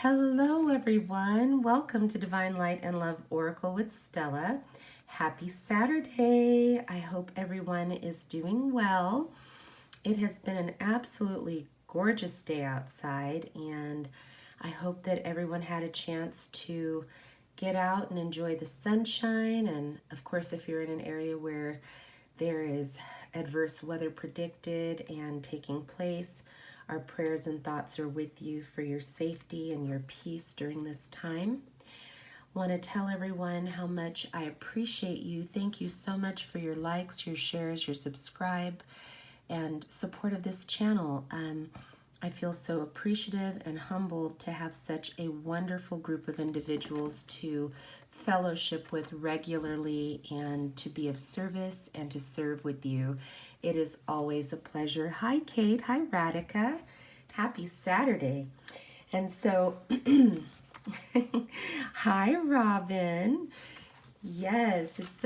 Hello, everyone. Welcome to Divine Light and Love Oracle with Stella. Happy Saturday. I hope everyone is doing well. It has been an absolutely gorgeous day outside, and I hope that everyone had a chance to get out and enjoy the sunshine. And of course, if you're in an area where there is adverse weather predicted and taking place, our prayers and thoughts are with you for your safety and your peace during this time. Want to tell everyone how much I appreciate you. Thank you so much for your likes, your shares, your subscribe, and support of this channel. I feel so appreciative and humbled to have such a wonderful group of individuals to fellowship with regularly and to be of service and to serve with you. It is always a pleasure. Hi, Kate. Hi, Radhika. Happy Saturday. And so, hi, Robin. Yes, it's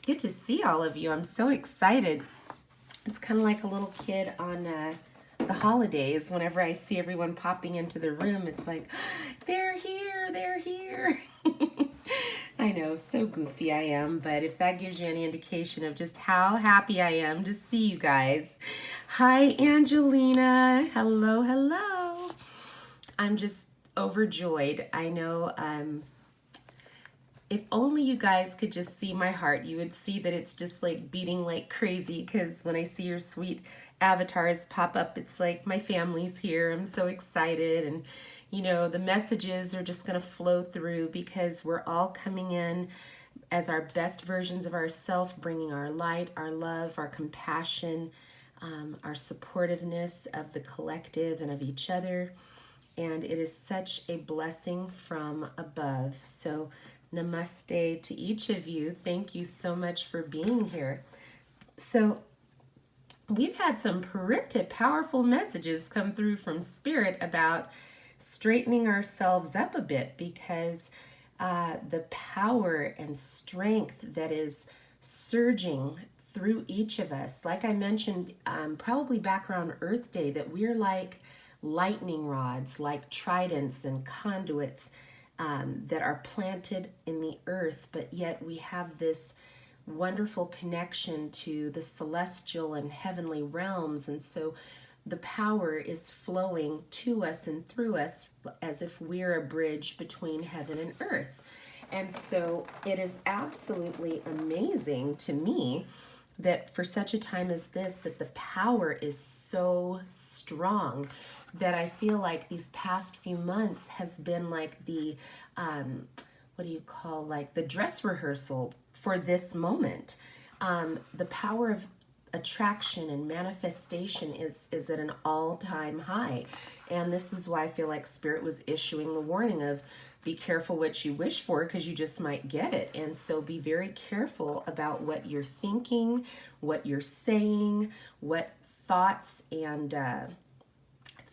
good to see all of you. I'm so excited. It's kind of like a little kid on the holidays. Whenever I see everyone popping into the room, it's like, they're here, they're here. I know, so goofy I am, but if that gives you any indication of just how happy I am to see you guys. Hi, Angelina. Hello, hello. I'm just overjoyed. I know, if only you guys could just see my heart, you would see that it's just like beating like crazy, because when I see your sweet avatars pop up, it's like my family's here. I'm so excited, and you know, the messages are just going to flow through because we're all coming in as our best versions of ourselves, bringing our light, our love, our compassion, our supportiveness of the collective and of each other. And it is such a blessing from above. So namaste to each of you. Thank you so much for being here. So we've had some pretty powerful messages come through from Spirit about straightening ourselves up a bit, because the power and strength that is surging through each of us, like I mentioned, probably back around Earth Day, that we're like lightning rods, like tridents and conduits that are planted in the earth, but yet we have this wonderful connection to the celestial and heavenly realms. And so the power is flowing to us and through us as if we're a bridge between heaven and earth. And so it is absolutely amazing to me that for such a time as this, that the power is so strong, that I feel like these past few months has been like the, what do you call, like the dress rehearsal for this moment. The power of attraction and manifestation is at an all-time high. And this is why I feel like Spirit was issuing the warning of be careful what you wish for, because you just might get it. And so be very careful about what you're thinking, what you're saying, what thoughts and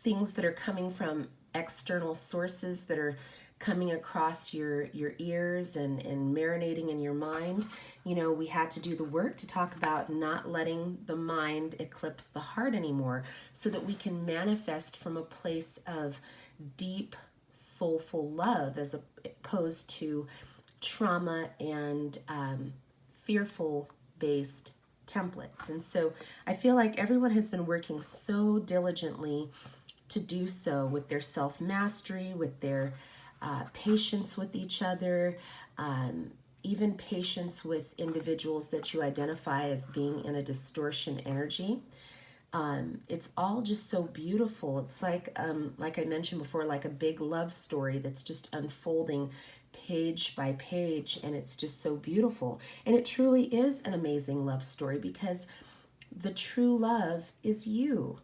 things that are coming from external sources that are coming across your ears and marinating in your mind. You know, we had to do the work to talk about not letting the mind eclipse the heart anymore, so that we can manifest from a place of deep, soulful love, as opposed to trauma and fearful based templates. And so I feel like everyone has been working so diligently to do so, with their self-mastery, with their patience with each other, even patience with individuals that you identify as being in a distortion energy. It's all just so beautiful. It's like I mentioned before, like a big love story that's just unfolding page by page, and it's just so beautiful. And it truly is an amazing love story, because the true love is you.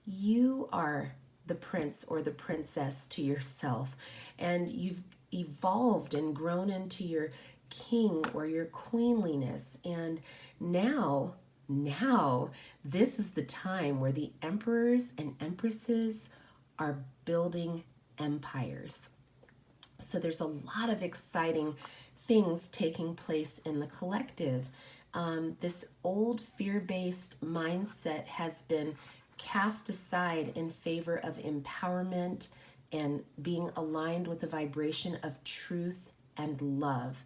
You are the prince or the princess to yourself, and you've evolved and grown into your king or your queenliness. And now this is the time where the emperors and empresses are building empires. So there's a lot of exciting things taking place in the collective. This old fear-based mindset has been cast aside in favor of empowerment, and being aligned with the vibration of truth and love.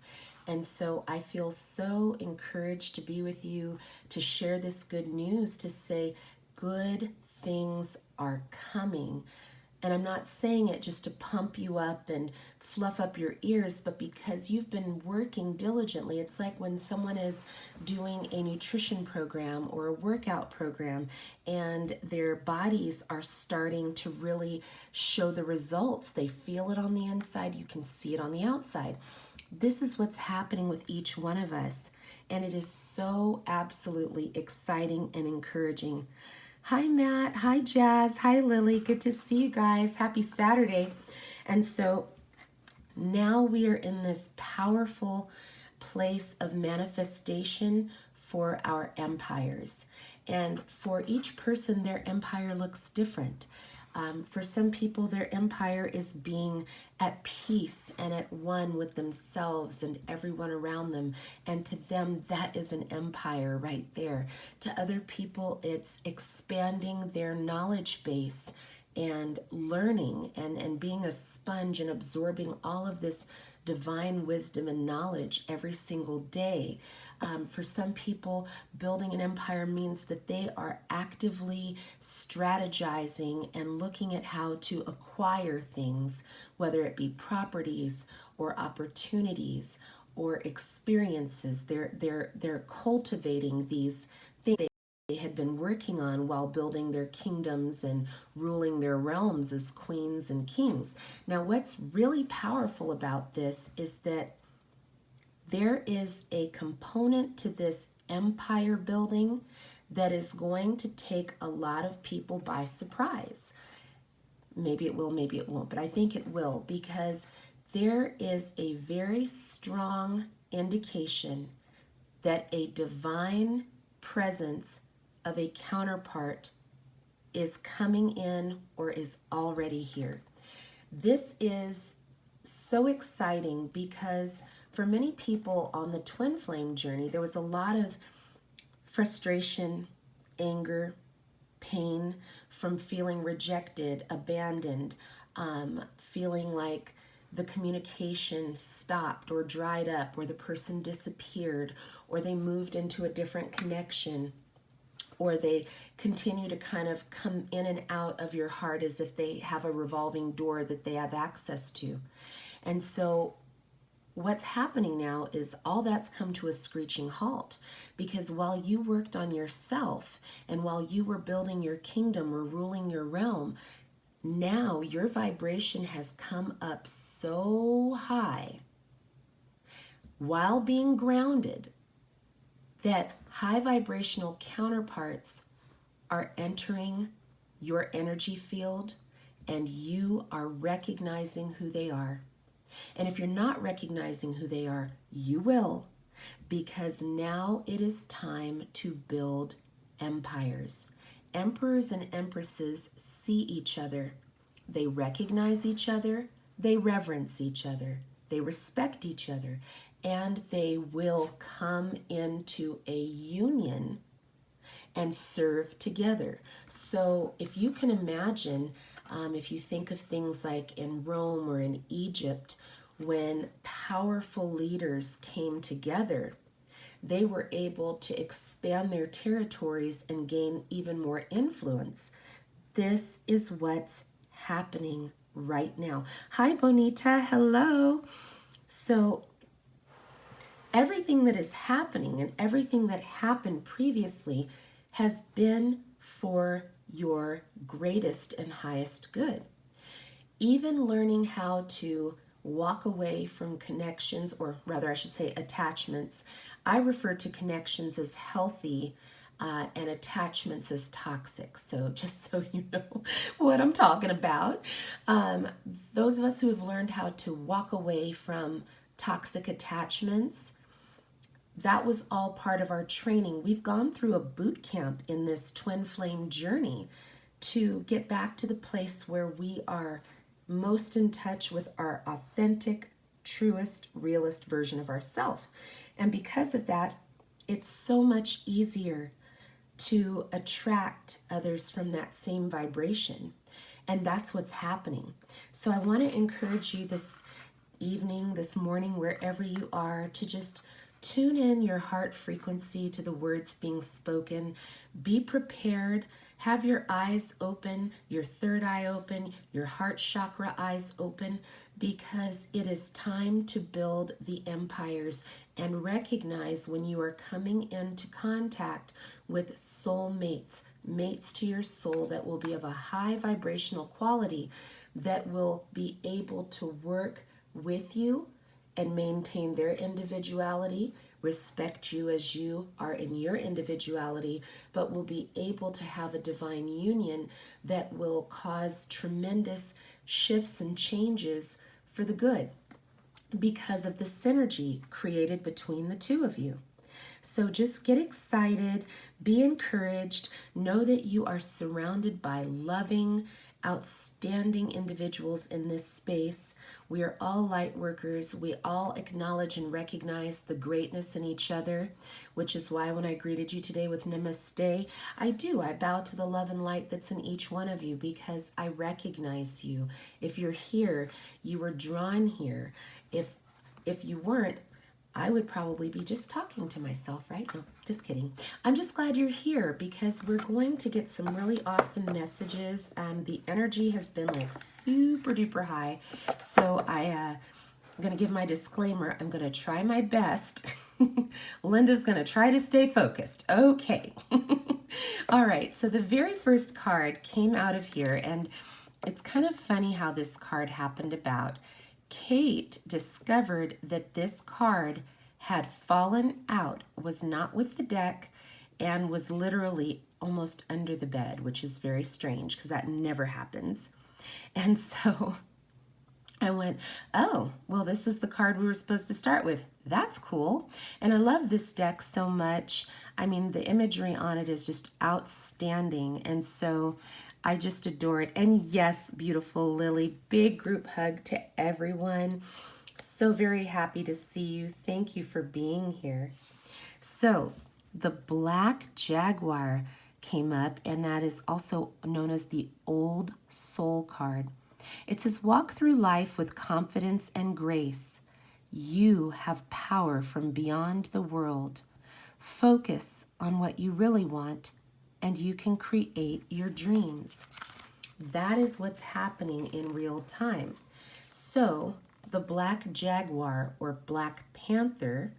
And so I feel so encouraged to be with you, to share this good news, to say good things are coming. And I'm not saying it just to pump you up and fluff up your ears, but because you've been working diligently. It's like when someone is doing a nutrition program or a workout program and their bodies are starting to really show the results. They feel it on the inside, you can see it on the outside. This is what's happening with each one of us. And it is so absolutely exciting and encouraging. Hi, Matt. Hi, Jazz. Hi, Lily. Good to see you guys. Happy Saturday. And so now we are in this powerful place of manifestation for our empires. And for each person, their empire looks different. For some people, their empire is being at peace and at one with themselves and everyone around them. And to them, that is an empire right there. To other people, it's expanding their knowledge base and learning and being a sponge and absorbing all of this divine wisdom and knowledge every single day. For some people, building an empire means that they are actively strategizing and looking at how to acquire things, whether it be properties or opportunities or experiences. They're cultivating these things they had been working on while building their kingdoms and ruling their realms as queens and kings. Now, what's really powerful about this is that there is a component to this empire building that is going to take a lot of people by surprise. Maybe it will, maybe it won't, but I think it will, because there is a very strong indication that a divine presence of a counterpart is coming in or is already here. This is so exciting because for many people on the twin flame journey, there was a lot of frustration, anger, pain from feeling rejected, abandoned, feeling like the communication stopped or dried up, or the person disappeared, or they moved into a different connection, or they continue to kind of come in and out of your heart as if they have a revolving door that they have access to. And so what's happening now is all that's come to a screeching halt, because while you worked on yourself and while you were building your kingdom or ruling your realm, now your vibration has come up so high while being grounded that high vibrational counterparts are entering your energy field and you are recognizing who they are. And if you're not recognizing who they are, you will, because now it is time to build empires. Emperors and empresses see each other. They recognize each other. They reverence each other. They respect each other. And they will come into a union and serve together. So if you can imagine, if you think of things like in Rome or in Egypt, when powerful leaders came together, they were able to expand their territories and gain even more influence. This is what's happening right now. Hi, Bonita. Hello. So everything that is happening and everything that happened previously has been for your greatest and highest good. Even learning how to walk away from connections, or rather I should say attachments. I refer to connections as healthy and attachments as toxic. So just so you know what I'm talking about. Those of us who have learned how to walk away from toxic attachments, that was all part of our training. We've gone through a boot camp in this twin flame journey to get back to the place where we are most in touch with our authentic, truest, realest version of ourselves. And because of that, it's so much easier to attract others from that same vibration. And that's what's happening. So I want to encourage you this evening, this morning, wherever you are, to just tune in your heart frequency to the words being spoken. Be prepared. Have your eyes open, your third eye open, your heart chakra eyes open, because it is time to build the empires and recognize when you are coming into contact with soul mates, mates to your soul that will be of a high vibrational quality, that will be able to work with you and maintain their individuality, respect you as you are in your individuality, but will be able to have a divine union that will cause tremendous shifts and changes for the good because of the synergy created between the two of you. So just get excited, be encouraged, know that you are surrounded by loving, outstanding individuals in this space. We are all light workers. We all acknowledge and recognize the greatness in each other, which is why when I greeted you today with Namaste, I bow to the love and light that's in each one of you, because I recognize you. If you're here, you were drawn here. If you weren't, I would probably be just talking to myself, right? No, just kidding. I'm just glad you're here, because we're going to get some really awesome messages. The energy has been like super duper high. So I'm going to give my disclaimer. I'm going to try my best. Linda's going to try to stay focused. Okay. All right. So the very first card came out of here, and it's kind of funny how this card happened about. Kate discovered that this card had fallen out, was not with the deck, and was literally almost under the bed, which is very strange because that never happens. And so I went, oh, well, this was the card we were supposed to start with. That's cool. And I love this deck so much. I mean, the imagery on it is just outstanding. And so I just adore it. And yes, beautiful Lily, big group hug to everyone. So very happy to see you. Thank you for being here. So the Black Jaguar came up, and that is also known as the Old Soul card. It says, walk through life with confidence and grace. You have power from beyond the world. Focus on what you really want, and you can create your dreams. That is what's happening in real time. So the Black Jaguar or Black Panther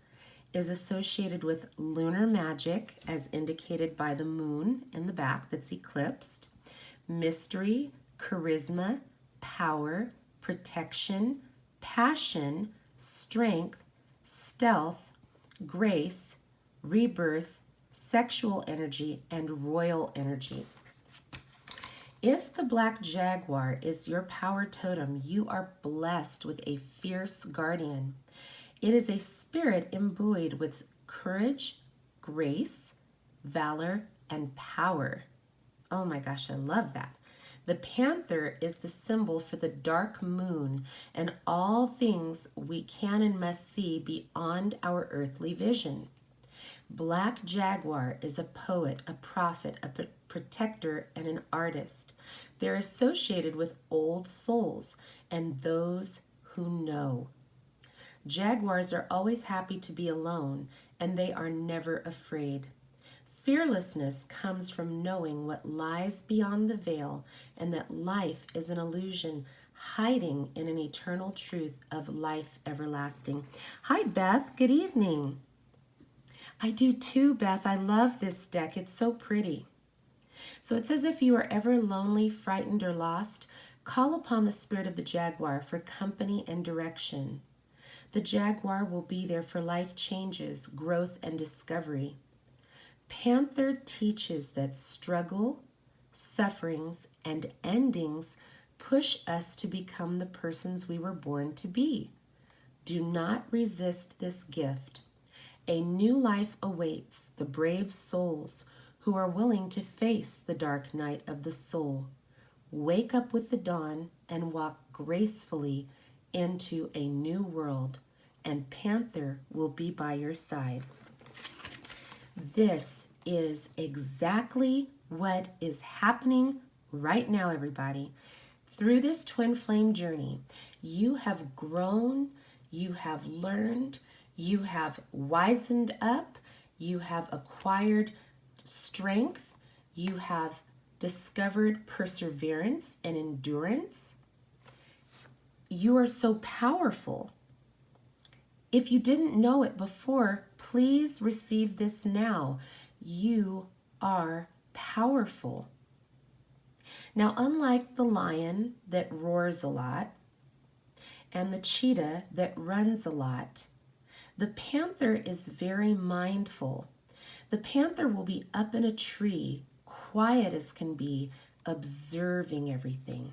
is associated with lunar magic, as indicated by the moon in the back that's eclipsed, mystery, charisma, power, protection, passion, strength, stealth, grace, rebirth, sexual energy, and royal energy. If the Black Jaguar is your power totem, you are blessed with a fierce guardian. It is a spirit imbued with courage, grace, valor, and power. Oh my gosh, I love that. The panther is the symbol for the dark moon and all things we can and must see beyond our earthly vision. Black Jaguar is a poet, a prophet, a protector, and an artist. They're associated with old souls and those who know. Jaguars are always happy to be alone, and they are never afraid. Fearlessness comes from knowing what lies beyond the veil, and that life is an illusion hiding in an eternal truth of life everlasting. Hi, Beth. Good evening. I do too, Beth. I love this deck. It's so pretty. So it says, if you are ever lonely, frightened, or lost, call upon the spirit of the Jaguar for company and direction. The Jaguar will be there for life changes, growth, and discovery. Panther teaches that struggle, sufferings, and endings push us to become the persons we were born to be. Do not resist this gift. A new life awaits the brave souls who are willing to face the dark night of the soul. Wake up with the dawn and walk gracefully into a new world, and Panther will be by your side. This is exactly what is happening right now, everybody. Through this twin flame journey, you have grown, you have learned, you have wisened up, you have acquired strength, you have discovered perseverance and endurance. You are so powerful. If you didn't know it before, please receive this now. You are powerful. Now, unlike the lion that roars a lot and the cheetah that runs a lot, the panther is very mindful. The panther will be up in a tree, quiet as can be, observing everything.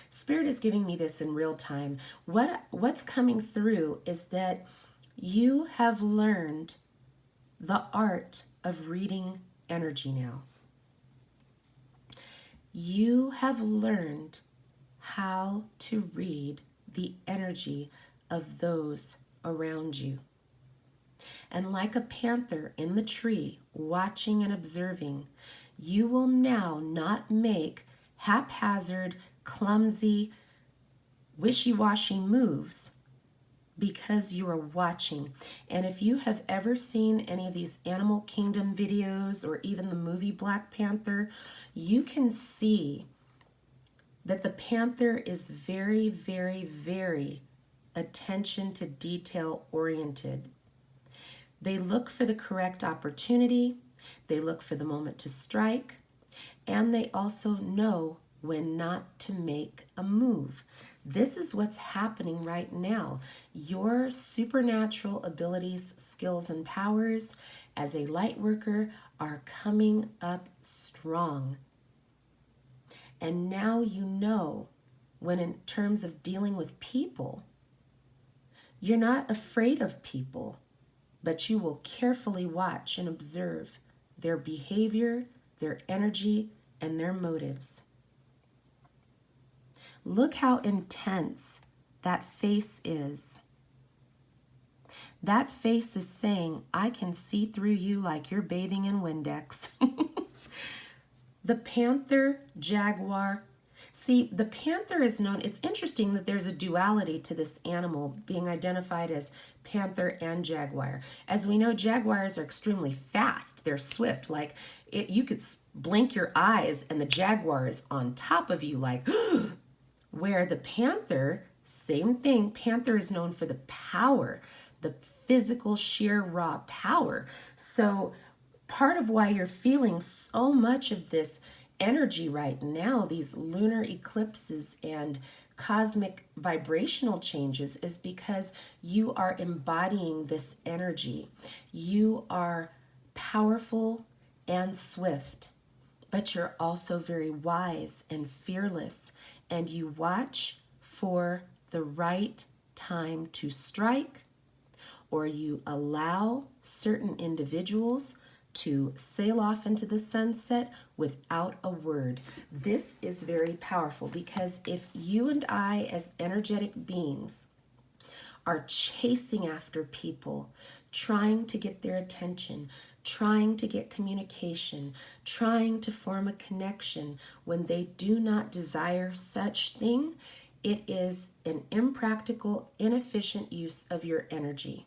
Spirit is giving me this in real time. What's coming through is that you have learned the art of reading energy now. You have learned how to read the energy of those around you. And like a panther in the tree, watching and observing, you will now not make haphazard, clumsy, wishy-washy moves because you are watching. And if you have ever seen any of these Animal Kingdom videos or even the movie Black Panther, you can see that the panther is very, very, very attention to detail oriented. They look for the correct opportunity, they look for the moment to strike, and they also know when not to make a move. This is what's happening right now. Your supernatural abilities, skills, and powers as a light worker are coming up strong. And now you know when in terms of dealing with people, you're not afraid of people, but you will carefully watch and observe their behavior, their energy, and their motives. Look how intense that face is. That face is saying, I can see through you like you're bathing in Windex. The panther, jaguar. See, the panther is known, it's interesting that there's a duality to this animal being identified as panther and jaguar. As we know, jaguars are extremely fast. They're swift. Like, you could blink your eyes and the jaguar is on top of you like, where the panther, same thing, panther is known for the power, the physical, sheer, raw power. So part of why you're feeling so much of this energy right now, these lunar eclipses and cosmic vibrational changes, is because you are embodying this energy. You are powerful and swift, but you're also very wise and fearless, and you watch for the right time to strike, or you allow certain individuals to sail off into the sunset without a word. This is very powerful because if you and I as energetic beings are chasing after people, trying to get their attention, trying to get communication, trying to form a connection when they do not desire such thing, it is an impractical, inefficient use of your energy.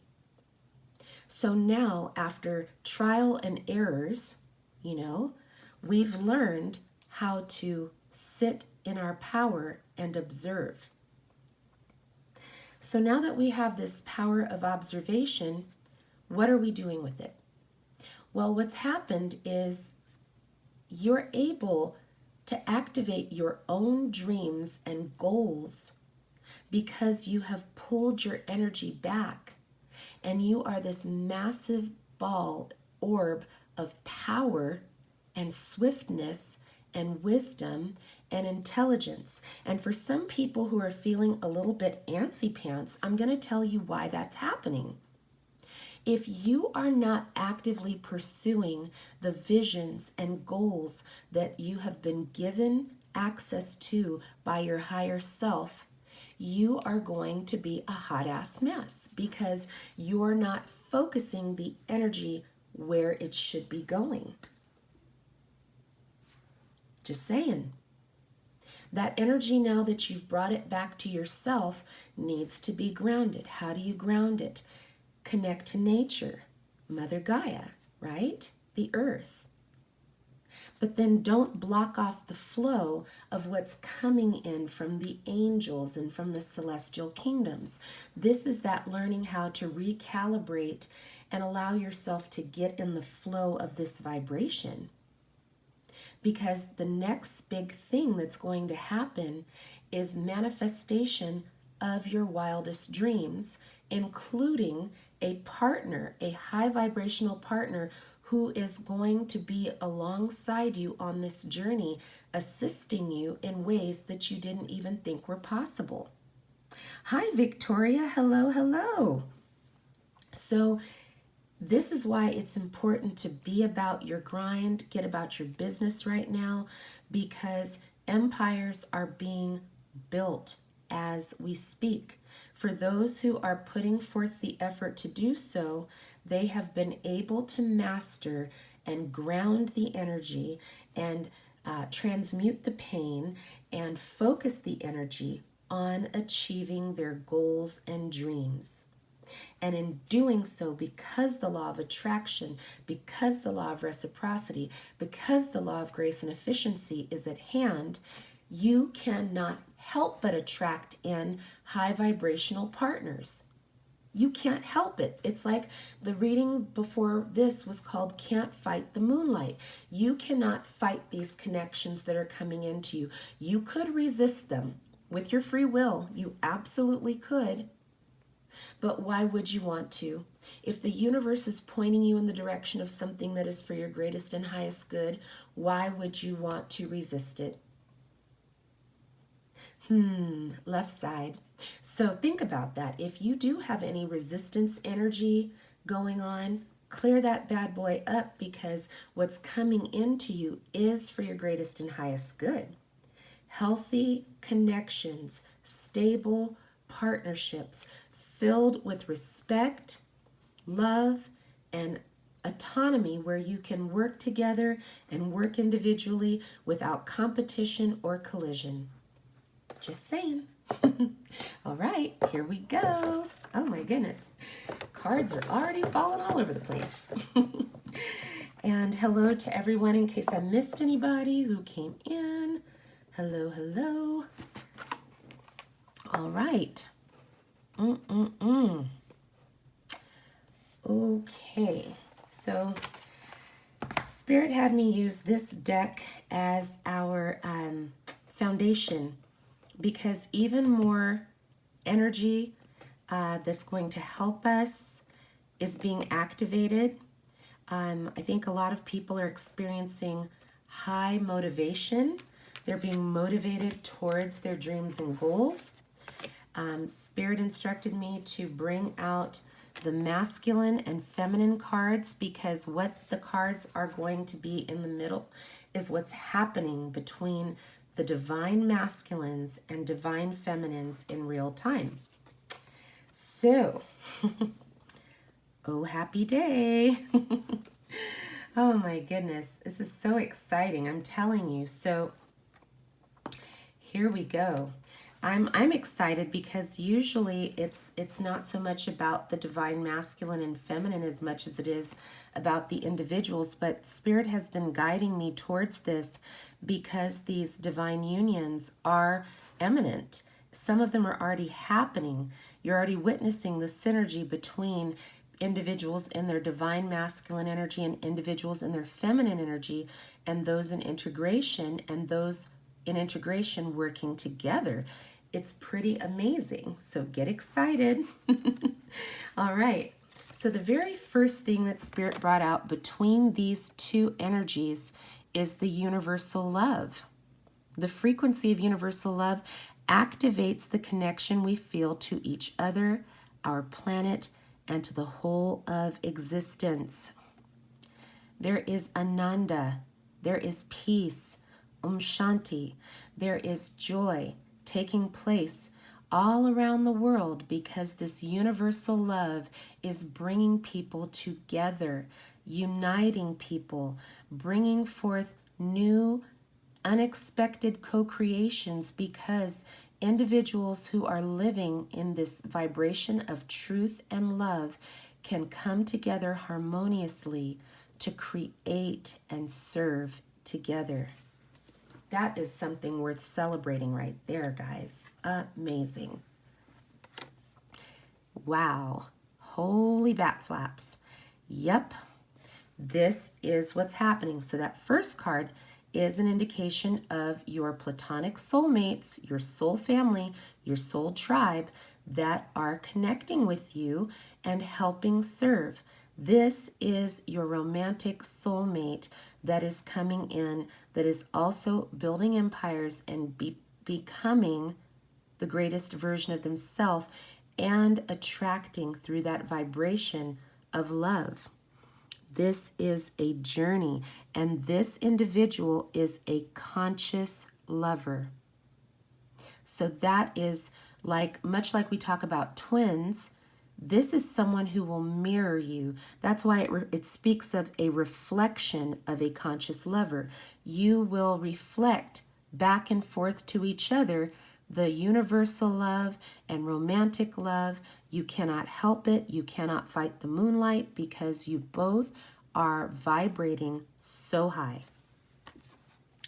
So now, after trial and errors, we've learned how to sit in our power and observe. So now that we have this power of observation, what are we doing with it? Well, what's happened is you're able to activate your own dreams and goals because you have pulled your energy back. And you are this massive ball, orb of power and swiftness and wisdom and intelligence. And for some people who are feeling a little bit antsy pants, I'm going to tell you why that's happening. If you are not actively pursuing the visions and goals that you have been given access to by your higher self, you are going to be a hot ass mess because you're not focusing the energy where it should be going. Just saying. That energy, now that you've brought it back to yourself, needs to be grounded. How do you ground it? Connect to nature, Mother Gaia, right? The earth. But then don't block off the flow of what's coming in from the angels and from the celestial kingdoms. This is that learning how to recalibrate and allow yourself to get in the flow of this vibration. Because the next big thing that's going to happen is manifestation of your wildest dreams, including a partner, a high vibrational partner who is going to be alongside you on this journey, assisting you in ways that you didn't even think were possible. Hi, Victoria. Hello, hello. So this is why it's important to be about your grind, get about your business right now, because empires are being built as we speak. For those who are putting forth the effort to do so, they have been able to master and ground the energy and transmute the pain and focus the energy on achieving their goals and dreams. And in doing so, because the law of attraction, because the law of reciprocity, because the law of grace and efficiency is at hand, you cannot help but attract in high vibrational partners. You can't help it. It's like the reading before this was called Can't Fight the Moonlight. You cannot fight these connections that are coming into you. You could resist them with your free will. You absolutely could. But why would you want to? If the universe is pointing you in the direction of something that is for your greatest and highest good, why would you want to resist it? Left side. So think about that. If you do have any resistance energy going on, clear that bad boy up, because what's coming into you is for your greatest and highest good. Healthy connections, stable partnerships, filled with respect, love, and autonomy, where you can work together and work individually without competition or collision. Just saying. All right, here we go. Oh my goodness. Cards are already falling all over the place. And hello to everyone, in case I missed anybody who came in. Hello, hello. All right. Okay, so Spirit had me use this deck as our foundation, because even more energy that's going to help us is being activated. I think a lot of people are experiencing high motivation. They're being motivated towards their dreams and goals. Spirit instructed me to bring out the masculine and feminine cards, because what the cards are going to be in the middle is what's happening between the divine masculines and divine feminines in real time. So, oh, happy day. Oh my goodness, this is so exciting, I'm telling you. So here we go. I'm excited because usually it's not so much about the divine masculine and feminine as much as it is about the individuals, but Spirit has been guiding me towards this because these divine unions are imminent. Some of them are already happening. You're already witnessing the synergy between individuals in their divine masculine energy and individuals in their feminine energy, and those in integration and those in integration working together. It's pretty amazing. So get excited. All right. So the very first thing that Spirit brought out between these two energies is the universal love. The frequency of universal love activates the connection we feel to each other, our planet, and to the whole of existence. There is Ananda. There is peace. Shanti. There is joy taking place all around the world, because this universal love is bringing people together, uniting people, bringing forth new unexpected co-creations, because individuals who are living in this vibration of truth and love can come together harmoniously to create and serve together. That is something worth celebrating right there, guys. Amazing. Wow. Holy bat flaps. Yep. This is what's happening. So that first card is an indication of your platonic soulmates, your soul family, your soul tribe that are connecting with you and helping serve. This is your romantic soulmate that is coming in, that is also building empires and becoming the greatest version of themselves and attracting through that vibration of love. This is a journey, and this individual is a conscious lover. So that is like, much like we talk about twins, this is someone who will mirror you. That's why it speaks of a reflection of a conscious lover. You will reflect back and forth to each other the universal love and romantic love. You cannot help it. You cannot fight the moonlight, because you both are vibrating so high.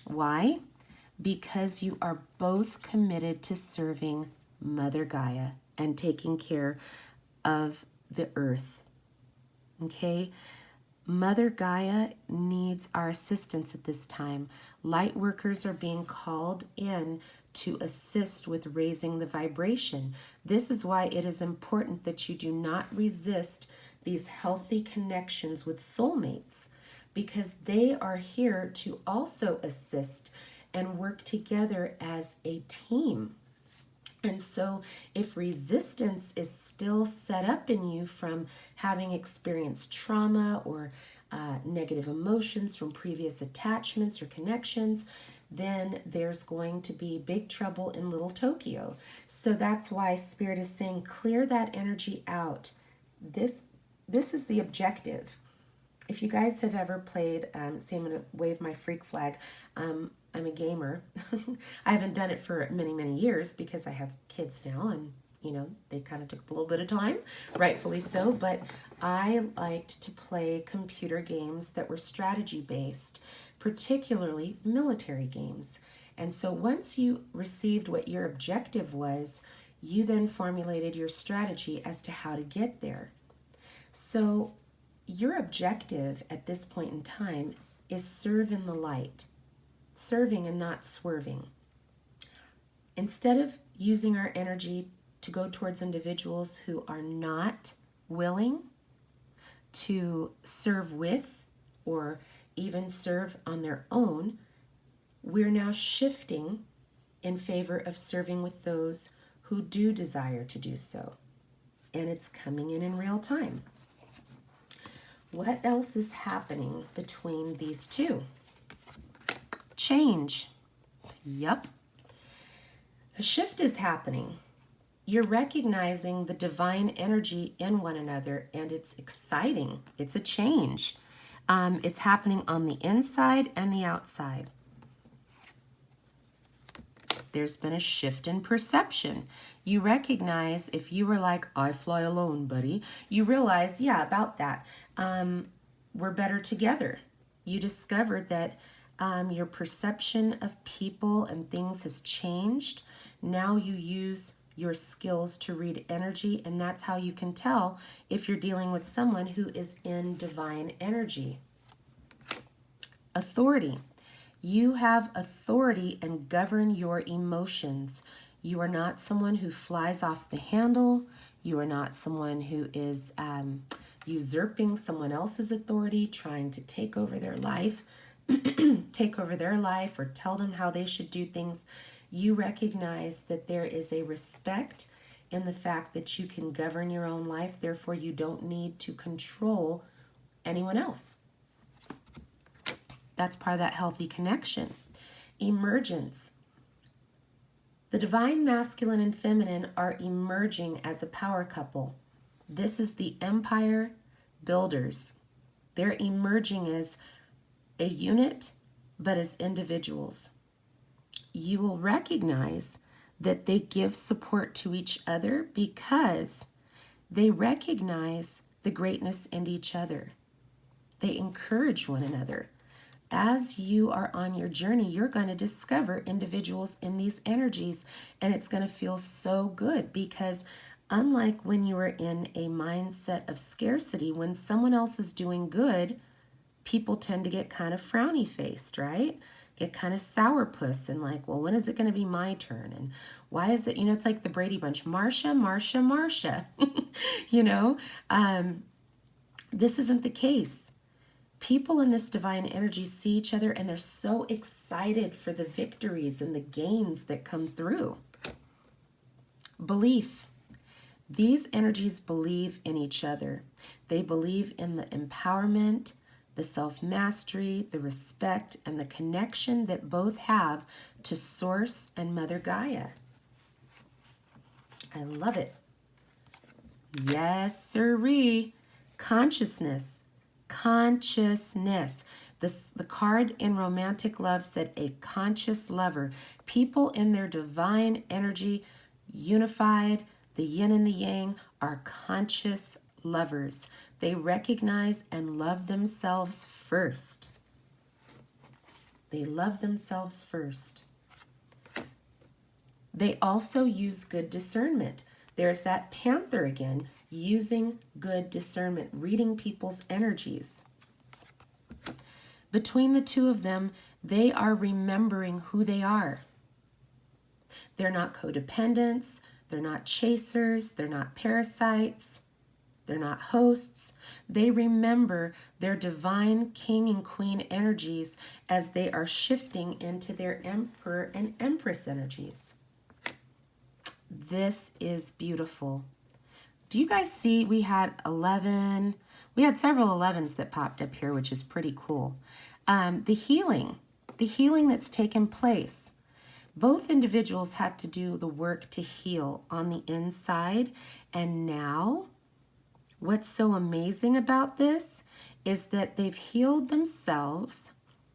Why? Because you are both committed to serving Mother Gaia and taking care of the earth. Okay? Mother Gaia needs our assistance at this time. Light workers are being called in to assist with raising the vibration. This is why it is important that you do not resist these healthy connections with soulmates, because they are here to also assist and work together as a team. And so if resistance is still set up in you from having experienced trauma or negative emotions from previous attachments or connections, then there's going to be big trouble in Little Tokyo. So that's why Spirit is saying, clear that energy out. This is the objective. If you guys have ever played, see, I'm going to wave my freak flag. I'm a gamer. I haven't done it for many, many years because I have kids now, and they kind of took a little bit of time, rightfully so, but I liked to play computer games that were strategy based, particularly military games. And so once you received what your objective was, you then formulated your strategy as to how to get there. So your objective at this point in time is serve in the light, serving and not swerving. Instead of using our energy to go towards individuals who are not willing to serve with or even serve on their own, we're now shifting in favor of serving with those who do desire to do so. And it's coming in real time. What else is happening between these two? Change. Yep. A shift is happening. You're recognizing the divine energy in one another, and it's exciting. It's a change. It's happening on the inside and the outside. There's been a shift in perception. You recognize, if you were like, I fly alone, buddy, you realize, yeah, about that. We're better together. You discovered that your perception of people and things has changed. Now you use your skills to read energy, and that's how you can tell if you're dealing with someone who is in divine energy. Authority. You have authority and govern your emotions. You are not someone who flies off the handle. You are not someone who is usurping someone else's authority, trying to take over their life, or tell them how they should do things. You recognize that there is a respect in the fact that you can govern your own life. Therefore, you don't need to control anyone else. That's part of that healthy connection. Emergence. The divine masculine and feminine are emerging as a power couple. This is the empire builders. They're emerging as a unit, but as individuals. you will recognize that they give support to each other because they recognize the greatness in each other. They encourage one another. As you are on your journey, you're going to discover individuals in these energies, and it's going to feel so good because unlike when you are in a mindset of scarcity, when someone else is doing good, people tend to get kind of frowny faced, right? Get kind of sourpuss and like, well, when is it going to be my turn? And why is it, it's like the Brady Bunch, Marsha, Marsha, Marsha, you know? This isn't the case. People in this divine energy see each other and they're so excited for the victories and the gains that come through. Belief. These energies believe in each other. They believe in the empowerment, the self-mastery, the respect, and the connection that both have to Source and Mother Gaia. I love it. Yes, sirree. Consciousness. Consciousness. The card in romantic love said a conscious lover. People in their divine energy, unified, the yin and the yang, are conscious lovers. They recognize and love themselves first. They love themselves first. They also use good discernment. There's that panther again, using good discernment, reading people's energies. Between the two of them, they are remembering who they are. They're not codependents, they're not chasers, they're not parasites, they're not hosts. They remember their divine king and queen energies as they are shifting into their emperor and empress energies. This is beautiful. Do you guys see we had 11, we had several 11s that popped up here, which is pretty cool. The healing that's taken place. Both individuals had to do the work to heal on the inside. And now, what's so amazing about this is that they've healed themselves.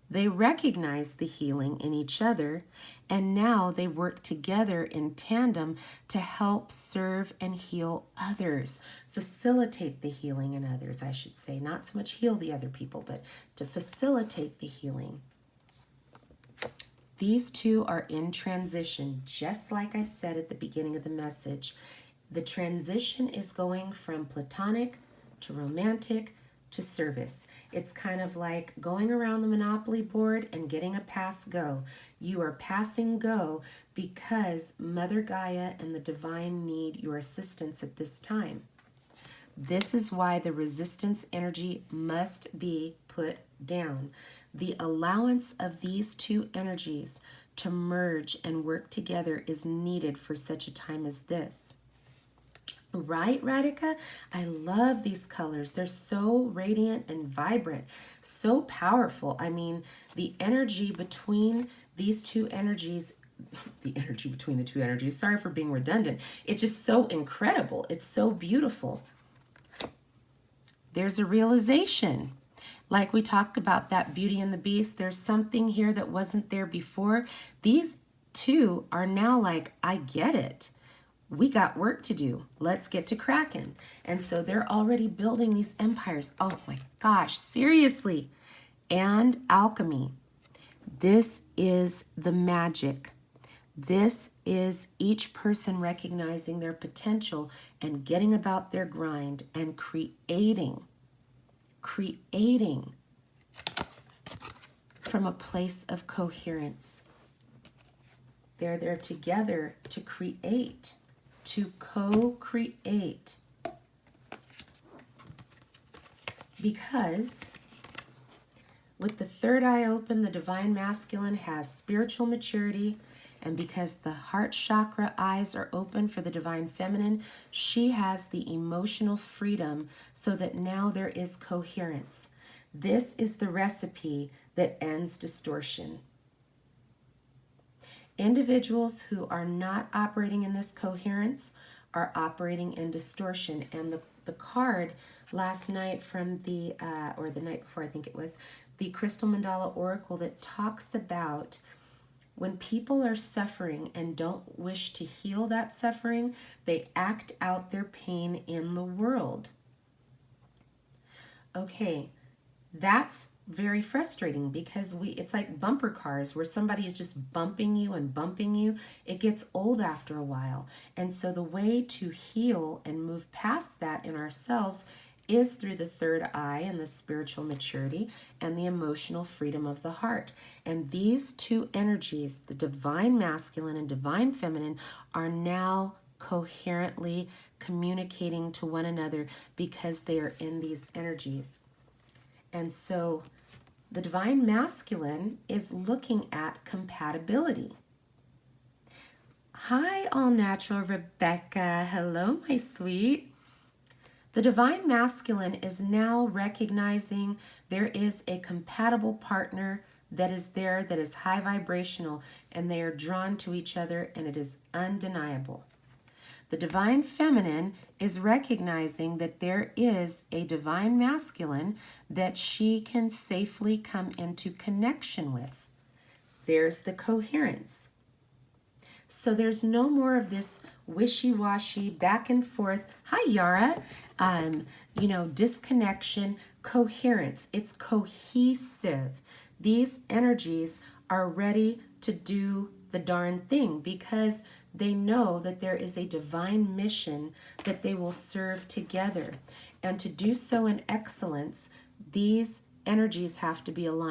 They recognize the healing in each other, and now they work together in tandem to help serve and heal others, facilitate the healing in others, I should say. Not so much heal the other people, but to facilitate the healing. These two are in transition, just like I said at the beginning of the message. The transition is going from platonic to romantic to service. It's kind of like going around the Monopoly board and getting a pass go. You are passing go because Mother Gaia and the divine need your assistance at this time. This is why the resistance energy must be put down. The allowance of these two energies to merge and work together is needed for such a time as this. Right, Radhika? I love these colors. They're so radiant and vibrant, so powerful. I mean, the energy between these two energies, sorry for being redundant. It's just so incredible. It's so beautiful. There's a realization. Like we talked about that Beauty and the Beast, there's something here that wasn't there before. These two are now like, I get it. We got work to do. Let's get to cracking. And so they're already building these empires. Oh my gosh, seriously. And alchemy. This is the magic. This is each person recognizing their potential and getting about their grind and creating from a place of coherence. They're there together to create, to co-create. Because with the third eye open, the divine masculine has spiritual maturity, and because the heart chakra eyes are open for the divine feminine, she has the emotional freedom so that now there is coherence. This is the recipe that ends distortion. Individuals who are not operating in this coherence are operating in distortion. And the card last night from the, or the night before I think it was, the Crystal Mandala Oracle that talks about When people are suffering and don't wish to heal that suffering, they act out their pain in the world. Okay, that's very frustrating because it's like bumper cars where somebody is just bumping you and bumping you. It gets old after a while. And so the way to heal and move past that in ourselves is through the third eye and the spiritual maturity and the emotional freedom of the heart. And these two energies, the divine masculine and divine feminine, are now coherently communicating to one another because they are in these energies. And so the divine masculine is looking at compatibility. Hi, all natural Rebecca. Hello, my sweet. The divine masculine is now recognizing there is a compatible partner that is there, that is high vibrational, and they are drawn to each other, and it is undeniable. The divine feminine is recognizing that there is a divine masculine that she can safely come into connection with. There's the coherence. So there's no more of this wishy-washy back and forth. Hi, Yara. Disconnection, coherence. It's cohesive. These energies are ready to do the darn thing because they know that there is a divine mission that they will serve together. And to do so in excellence, these energies have to be aligned.